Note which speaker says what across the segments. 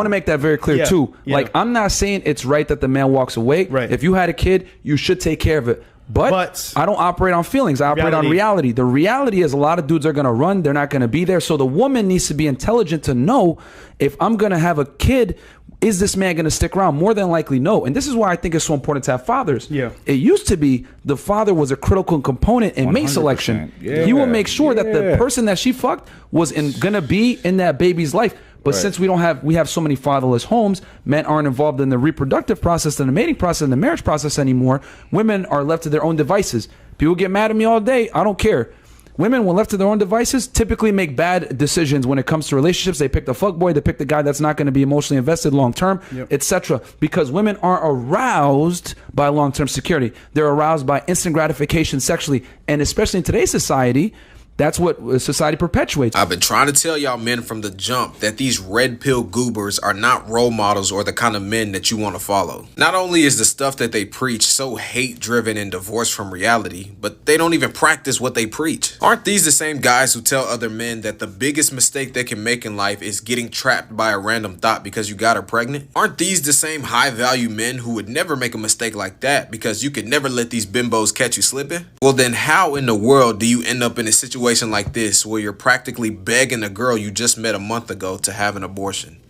Speaker 1: want to make that very clear too. Like, I'm not saying it's right that the man walks away.
Speaker 2: Right.
Speaker 1: If you had a kid, you should take care of it. But I don't operate on feelings. I operate on reality. The reality is a lot of dudes are going to run. They're not going to be there. So the woman needs to be intelligent to know, if I'm going to have a kid, is this man going to stick around? More than likely, no. And this is why I think it's so important to have fathers.
Speaker 2: Yeah.
Speaker 1: It used to be the father was a critical component in mate selection. He will make sure that the person that she fucked was going to be in that baby's life. But since we have so many fatherless homes, men aren't involved in the reproductive process and the mating process and the marriage process anymore. Women are left to their own devices. People get mad at me all day. I don't care. Women, when left to their own devices, typically make bad decisions when it comes to relationships. They pick the fuckboy, they pick the guy that's not going to be emotionally invested long term, etc. Because women aren't aroused by long-term security. They're aroused by instant gratification sexually. And especially in today's society, that's what society perpetuates.
Speaker 3: I've been trying to tell y'all men from the jump that these red pill goobers are not role models or the kind of men that you want to follow. Not only is the stuff that they preach so hate driven and divorced from reality, but they don't even practice what they preach. Aren't these the same guys who tell other men that the biggest mistake they can make in life is getting trapped by a random thought because you got her pregnant? Aren't these the same high value men who would never make a mistake like that because you could never let these bimbos catch you slipping? Well, then how in the world do you end up in a situation like this where you're practically begging a girl you just met a month ago to have an abortion?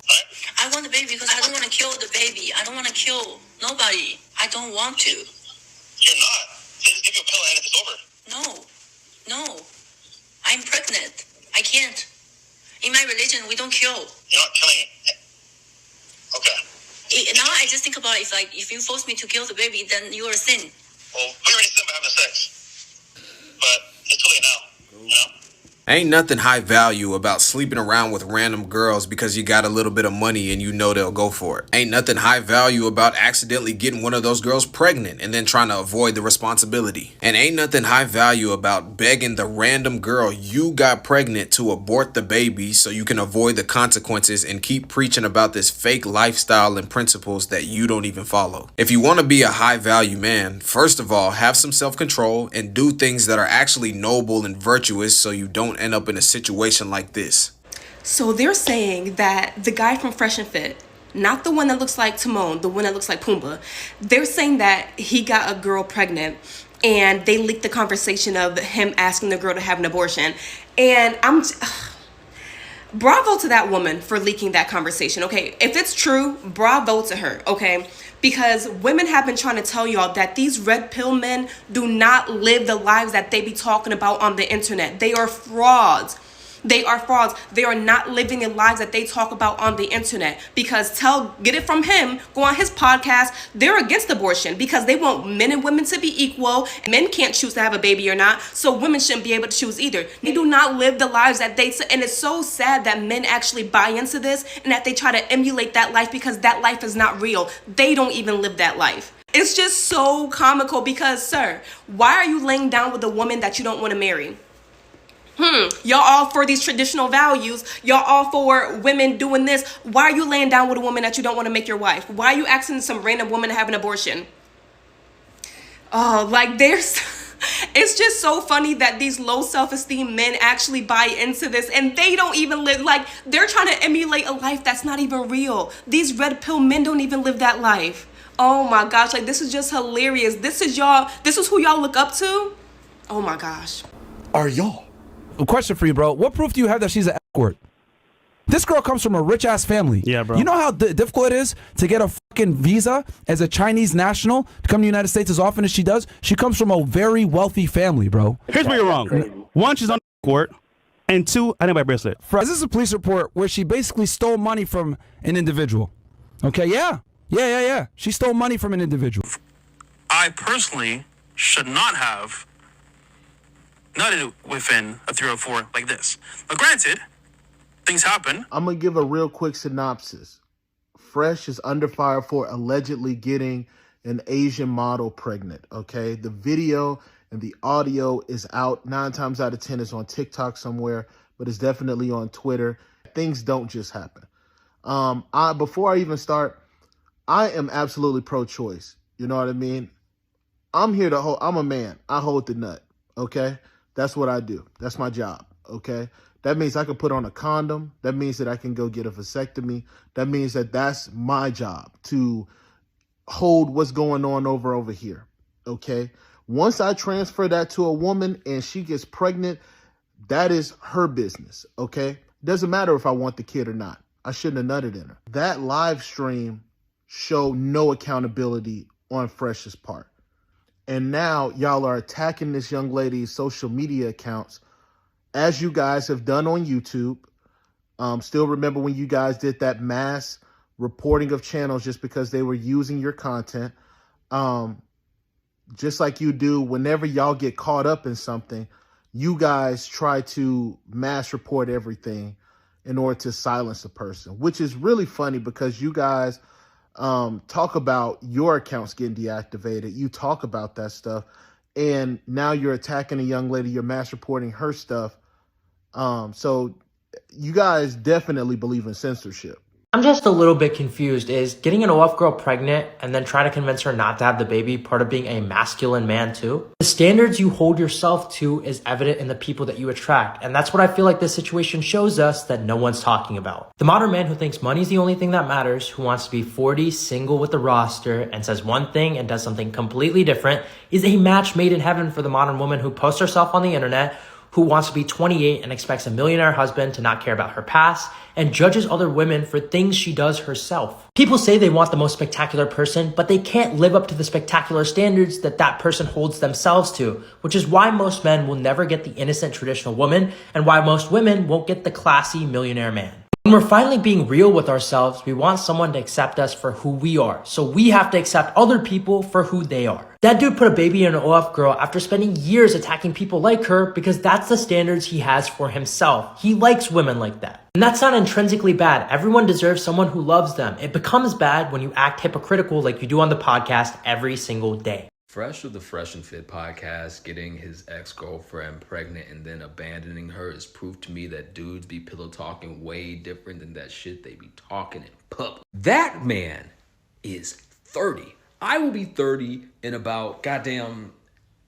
Speaker 4: I want the baby because I don't want to kill the baby. I don't want to kill nobody. I don't want to.
Speaker 5: You're not. They just give you a pill and it's over.
Speaker 4: No. I'm pregnant. I can't. In my religion, we don't kill.
Speaker 5: You're not killing it. Okay.
Speaker 4: Now I just think about it, if you force me to kill the baby, then you are a sin.
Speaker 5: Well, we already said we're having sex. But it's too late now. You know?
Speaker 3: Ain't nothing high value about sleeping around with random girls because you got a little bit of money and you know they'll go for it. Ain't nothing high value about accidentally getting one of those girls pregnant and then trying to avoid the responsibility. And ain't nothing high value about begging the random girl you got pregnant to abort the baby so you can avoid the consequences and keep preaching about this fake lifestyle and principles that you don't even follow. If you want to be a high value man, first of all, have some self-control and do things that are actually noble and virtuous so you don't end up in a situation like this.
Speaker 6: So they're saying that the guy from Fresh and Fit, not the one that looks like Timon, the one that looks like Pumbaa, they're saying that he got a girl pregnant and they leaked the conversation of him asking the girl to have an abortion. And bravo to that woman for leaking that conversation, okay? If it's true, bravo to her, okay? Because women have been trying to tell y'all that these red pill men do not live the lives that they be talking about on the internet. They are frauds. They are frauds. They are not living the lives that they talk about on the internet. Because get it from him, go on his podcast, they're against abortion because they want men and women to be equal. Men can't choose to have a baby or not, so women shouldn't be able to choose either. They do not live the lives that they, and it's so sad that men actually buy into this and that they try to emulate that life because that life is not real. They don't even live that life. It's just so comical because, sir, why are you laying down with a woman that you don't want to marry? Y'all all for these traditional values. Y'all all for women doing this. Why are you laying down with a woman that you don't want to make your wife? Why are you asking some random woman to have an abortion? Oh, it's just so funny that these low self-esteem men actually buy into this and they don't even live, they're trying to emulate a life that's not even real. These red pill men don't even live that life. Oh my gosh, this is just hilarious. This is who y'all look up to? Oh my gosh.
Speaker 1: Are y'all? A question for you, bro. What proof do you have that she's an escort? This girl comes from a rich-ass family.
Speaker 2: Yeah, bro.
Speaker 1: You know how difficult it is to get a fucking visa as a Chinese national to come to the United States as often as she does? She comes from a very wealthy family, bro.
Speaker 2: Here's where you're wrong. One, she's on court. And two, I didn't buy a bracelet.
Speaker 1: This is a police report where she basically stole money from an individual. Okay, yeah. She stole money from an individual.
Speaker 5: I personally should not have nutted within a 304 like this. Now, granted, things happen.
Speaker 7: I'm going to give a real quick synopsis. Fresh is under fire for allegedly getting an Asian model pregnant, okay? The video and the audio is out. 9 times out of 10 it's on TikTok somewhere, but it's definitely on Twitter. Things don't just happen. Before I even start, I am absolutely pro-choice. You know what I mean? I'm a man. I hold the nut, okay? That's what I do. That's my job, okay? That means I can put on a condom. That means that I can go get a vasectomy. That means that that's my job to hold what's going on over here. Okay. Once I transfer that to a woman and she gets pregnant, that is her business. Okay. Doesn't matter if I want the kid or not. I shouldn't have nutted in her. That live stream showed no accountability on Fresh's part. And now y'all are attacking this young lady's social media accounts, as you guys have done on YouTube. Still remember when you guys did that mass reporting of channels just because they were using your content. Just like you do whenever y'all get caught up in something, you guys try to mass report everything in order to silence a person, which is really funny because you guys talk about your accounts getting deactivated. You talk about that stuff, and now you're attacking a young lady. You're mass reporting her stuff. So you guys definitely believe in censorship.
Speaker 8: I'm just a little bit confused. Is getting an OF girl pregnant and then trying to convince her not to have the baby part of being a masculine man too? The standards you hold yourself to is evident in the people that you attract. And that's what I feel like this situation shows us that no one's talking about. The modern man who thinks money's the only thing that matters, who wants to be 40, single with a roster, and says one thing and does something completely different, is a match made in heaven for the modern woman who posts herself on the internet, who wants to be 28 and expects a millionaire husband to not care about her past, and judges other women for things she does herself. People say they want the most spectacular person, but they can't live up to the spectacular standards that that person holds themselves to, which is why most men will never get the innocent traditional woman, and why most women won't get the classy millionaire man. When we're finally being real with ourselves, we want someone to accept us for who we are. So we have to accept other people for who they are. That dude put a baby in an OF girl after spending years attacking people like her because that's the standards he has for himself. He likes women like that. And that's not intrinsically bad. Everyone deserves someone who loves them. It becomes bad when you act hypocritical like you do on the podcast every single day.
Speaker 9: Fresh of the Fresh and Fit podcast, getting his ex-girlfriend pregnant and then abandoning her is proof to me that dudes be pillow talking way different than that shit they be talking in public. That man is 30. I will be 30 in about goddamn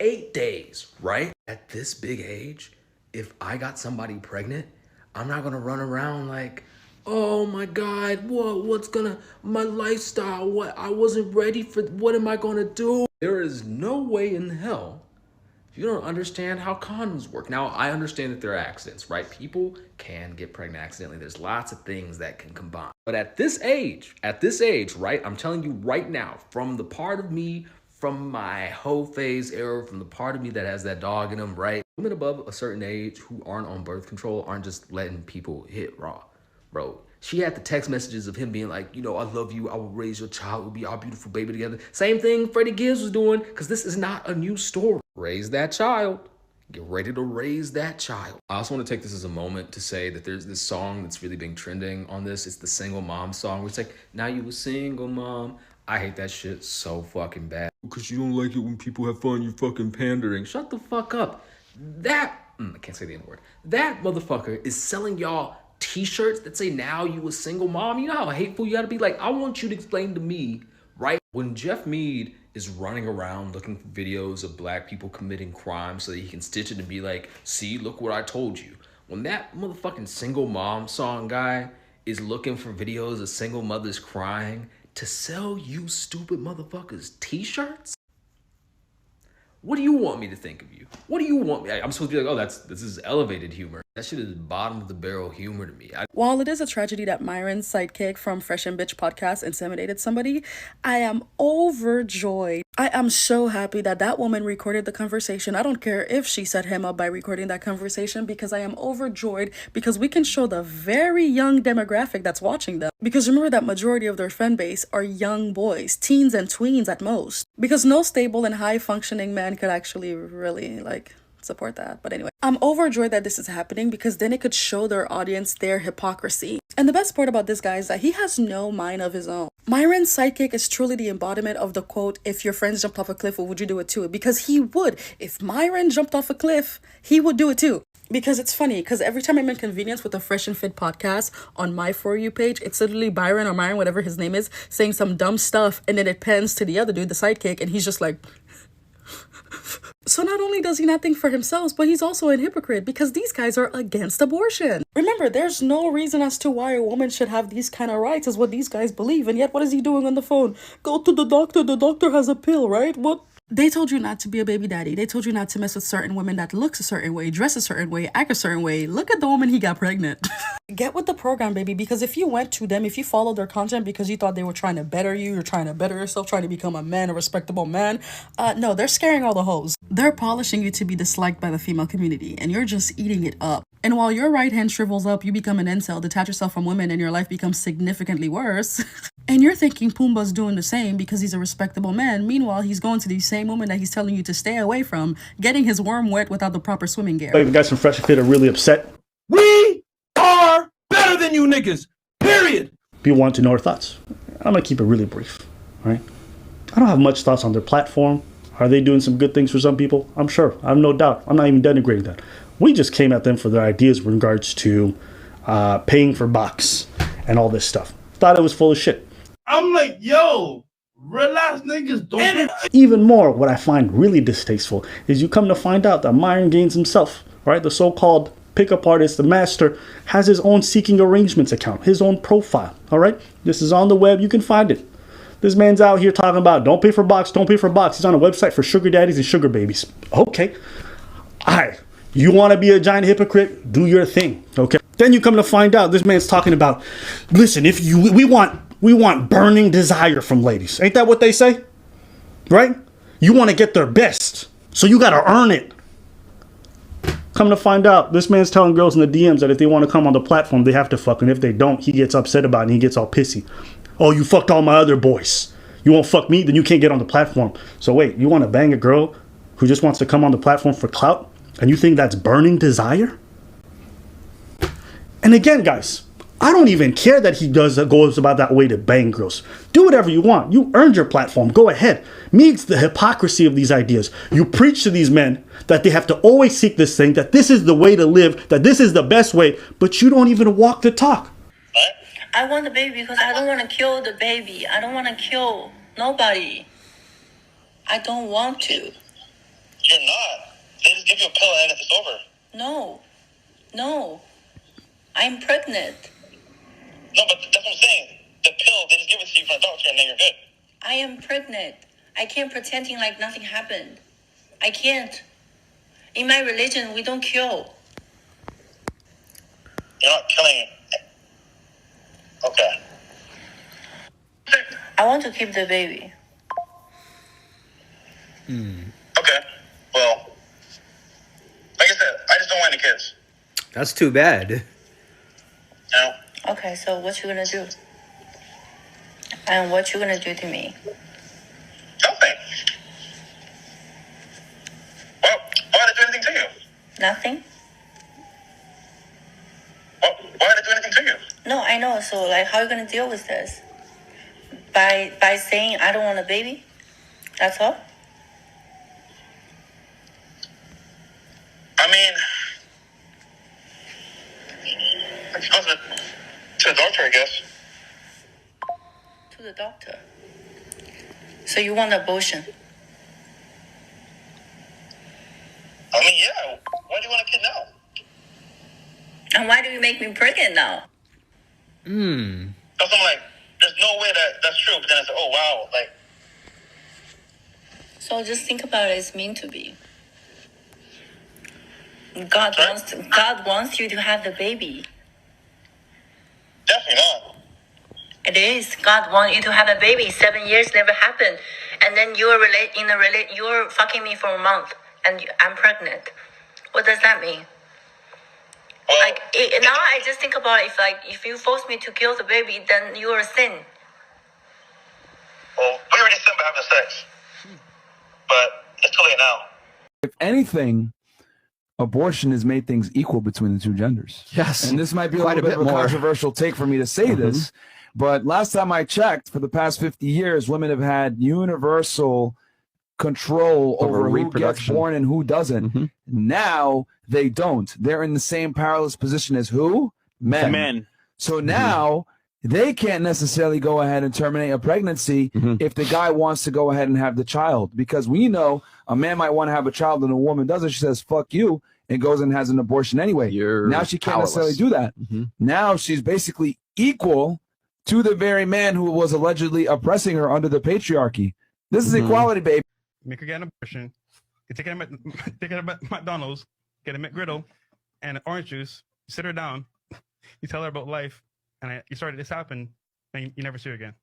Speaker 9: 8 days, right? At this big age, if I got somebody pregnant, I'm not gonna run around like, oh my God, my lifestyle, what, I wasn't ready for, what am I gonna do? There is no way in hell you don't understand how condoms work. Now, I understand that there are accidents, right? People can get pregnant accidentally. There's lots of things that can combine. But at this age, right? I'm telling you right now, from the part of me, from my whole phase era, from the part of me that has that dog in them, right? Women above a certain age who aren't on birth control aren't just letting people hit raw, bro. She had the text messages of him being like, you know, I love you. I will raise your child. We'll be our beautiful baby together. Same thing Freddie Gibbs was doing, because this is not a new story. Raise that child. Get ready to raise that child. I also want to take this as a moment to say that there's this song that's really been trending on this. It's the single mom song where it's like, now you a single mom. I hate that shit so fucking bad. Because you don't like it when people have fun, you fucking pandering. Shut the fuck up. I can't say the N word. That motherfucker is selling y'all t-shirts that say now you a single mom. You know how hateful you gotta be? Like, I want you to explain to me, right? When Jeff Mead is running around looking for videos of black people committing crime so that he can stitch it and be like, see, look what I told you. When that motherfucking single mom song guy is looking for videos of single mothers crying to sell you stupid motherfuckers t-shirts? What do you want me to think of you? What do you want me? I'm supposed to be like, oh, this is elevated humor. That shit is bottom of the barrel humor to me.
Speaker 10: While it is a tragedy that Myron's sidekick from Fresh and Bitch podcast intimidated somebody, I am overjoyed. I am so happy that that woman recorded the conversation. I don't care if she set him up by recording that conversation, because I am overjoyed because we can show the very young demographic that's watching them. Because remember that majority of their fan base are young boys, teens and tweens at most. Because no stable and high functioning man could actually really support that. But anyway, I'm overjoyed that this is happening, because then it could show their audience their hypocrisy. And the best part about this guy is that he has no mind of his own. Myron's sidekick is truly the embodiment of the quote, if your friends jumped off a cliff, would you do it too? Because he would. If Myron jumped off a cliff, he would do it too. Because it's funny, because every time I'm inconvenienced with a Fresh and Fit podcast on my For You page, it's literally Byron or Myron, whatever his name is, saying some dumb stuff, and then it pans to the other dude, the sidekick, and he's just like, So not only does he not think for himself, but he's also a hypocrite because these guys are against abortion. Remember, there's no reason as to why a woman should have these kind of rights is what these guys believe. And yet what is he doing on the phone? Go to the doctor has a pill, right? What? They told you not to be a baby daddy. They told you not to mess with certain women that looks a certain way, dress a certain way, act a certain way. Look at the woman he got pregnant. Get with the program, baby, because if you went to them, if you followed their content because you thought they were trying to better you, you're trying to better yourself, trying to become a man, a respectable man, no, they're scaring all the hoes. They're polishing you to be disliked by the female community, and you're just eating it up. And while your right hand shrivels up, you become an incel, detach yourself from women, and your life becomes significantly worse. And you're thinking Pumbaa's doing the same because he's a respectable man. Meanwhile, he's going to these same women that he's telling you to stay away from, getting his worm wet without the proper swimming gear.
Speaker 2: The guys from Fresh and Fit are really upset.
Speaker 1: We are better than you niggas. Period.
Speaker 2: People want to know our thoughts. I'm going to keep it really brief, right? I don't have much thoughts on their platform. Are they doing some good things for some people? I'm sure. I have no doubt. I'm not even denigrating that. We just came at them for their ideas with regards to paying for box and all this stuff. Thought it was full of shit.
Speaker 11: I'm like, yo, relax, niggas. Don't.
Speaker 2: Even more, what I find really distasteful is you come to find out that Myron Gaines himself, right, the so-called pickup artist, the master, has his own seeking arrangements account, his own profile. All right, this is on the web. You can find it. This man's out here talking about don't pay for box, don't pay for box. He's on a website for sugar daddies and sugar babies. Okay, all right. You want to be a giant hypocrite? Do your thing. Okay. Then you come to find out this man's talking about, listen, if you we want burning desire from ladies. Ain't that what they say? Right? You want to get their best. So you got to earn it. Come to find out, this man's telling girls in the DMs that if they want to come on the platform, they have to fuck. And if they don't, he gets upset about it and he gets all pissy. Oh, you fucked all my other boys. You won't fuck me? Then you can't get on the platform. So wait, you want to bang a girl who just wants to come on the platform for clout? And you think that's burning desire? And again, guys, I don't even care that he goes about that way to bang girls. Do whatever you want. You earned your platform. Go ahead. Me, it's the hypocrisy of these ideas. You preach to these men that they have to always seek this thing, that this is the way to live, that this is the best way, but you don't even walk the talk.
Speaker 4: I want the baby because I don't want to kill the baby. I don't want to kill nobody. I don't want to.
Speaker 5: You're not. They just give you a pill and it's over.
Speaker 4: No. I'm pregnant.
Speaker 5: No, but that's what I'm saying. The pill, they just give it to you from a doctor and then you're good.
Speaker 4: I am pregnant. I can't pretending like nothing happened. I can't. In my religion, we don't kill.
Speaker 5: You're not killing. Okay.
Speaker 4: I want to keep the baby.
Speaker 5: Okay. Well, like I said, I just don't want any kids.
Speaker 12: That's too bad.
Speaker 5: No.
Speaker 4: Okay, so what you gonna do? And what you gonna do to me?
Speaker 5: Nothing. Well, why did I do anything to you?
Speaker 4: Nothing?
Speaker 5: Well, why did I do anything to you?
Speaker 4: No, I know. So, like, how are you gonna deal with this? By saying I don't want a baby? That's all?
Speaker 5: I mean, I suppose to the doctor, I guess.
Speaker 4: To the doctor. So you want abortion?
Speaker 5: I mean, yeah. Why do you want a kid now?
Speaker 4: And why do you make me pregnant now?
Speaker 5: Because I'm like, there's no way that's true. But then I said, oh, wow. Like.
Speaker 4: So just think about it. It's meant to be. God wants you to have the baby.
Speaker 5: Definitely not.
Speaker 4: It is. God wants you to have a baby. 7 years never happened, and then you're fucking me for a month, and I'm pregnant. What does that mean?
Speaker 5: Well,
Speaker 4: now I just think about it, if you force me to kill the baby, then you're a sin.
Speaker 5: Well, we already sinned by having sex, but it's too late now.
Speaker 1: If anything, abortion has made things equal between the two genders.
Speaker 12: Yes.
Speaker 1: And this might be a little bit of a controversial take for me to say this, but last time I checked, for the past 50 years, women have had universal control over who gets born and who doesn't. Now they don't. They're in the same powerless position as who? Men.
Speaker 2: Men.
Speaker 1: So now they can't necessarily go ahead and terminate a pregnancy if the guy wants to go ahead and have the child. Because we know a man might want to have a child and a woman doesn't. She says, fuck you, and goes and has an abortion anyway. Now she can't necessarily do that. Now she's basically equal to the very man who was allegedly oppressing her under the patriarchy. This is equality, baby.
Speaker 13: Make her get an abortion. You take her to McDonald's, get a McGriddle and an orange juice. You sit her down. You tell her about life. And you started this happen, and you never see her again.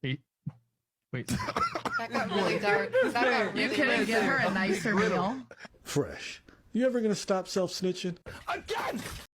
Speaker 13: Wait.
Speaker 14: That got really dark. You couldn't get her a nicer meal.
Speaker 2: Fresh. You ever gonna stop self-snitching?
Speaker 1: Again!